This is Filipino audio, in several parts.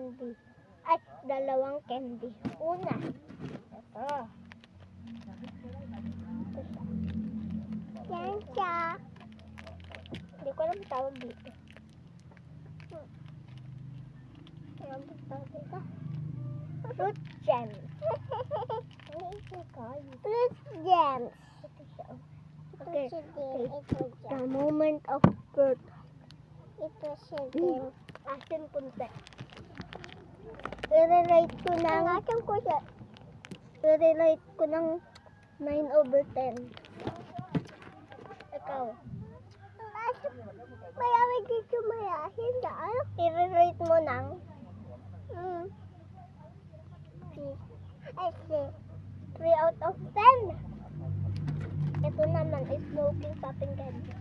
candy. At dalawang candy. Una. Ito. Yan siya. Hindi ko alam tawag dito. Ano tawag dito? Fruit gems. Fruit gems. Okay. The moment of truth. Ito siya din. Asin punti. I-rate ko ng... Asin ko siya. I-rate ko ng 9/10. Ikaw. Mayami dito mayahin na. I-rate mo ng... I say 3 out of 10. Ito naman is smoking popping candy.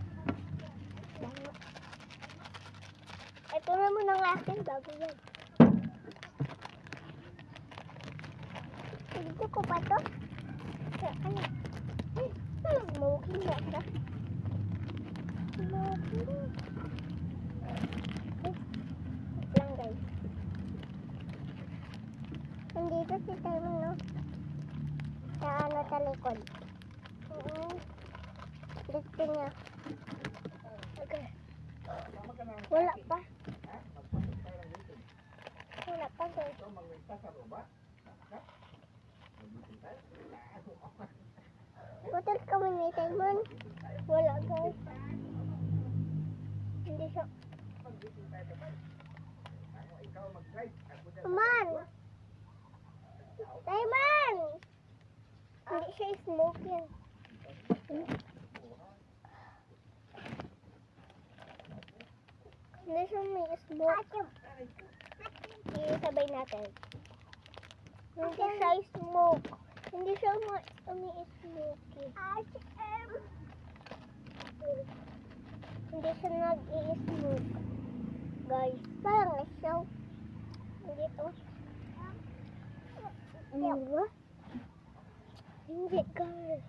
Ito naman ang akin bago yan. Dito ko pa to. Ano? Smoking na siya. Smoking. Wait lang guys. Nandito si Simon, no? Sa ano sa likod. Dito niya. Okay. Wala pa. Wala pa guys. Hotel kami ni Simon. Wala guys. Hindi siya. Aman! Simon! Hindi siya smoking. Hindi siya may smoke. Isabay natin. Hindi siya smoke. Hindi siya may smoking. Hindi siya nag-i-smoke. Guys, parang siya. Hindi to. Ano ba? Hindi guys.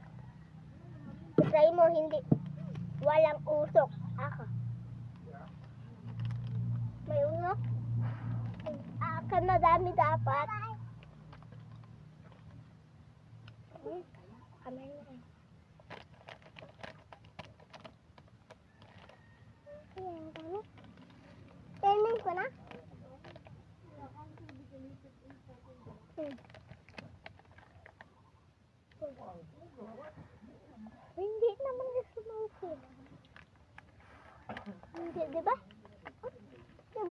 Try mo, hindi. Walang usok. Ako. May usok? Akan madami dapat. Kamay na rin. Ayan, dami. Turnin ko na. Hindi naman na smoking. Hindi, di ba?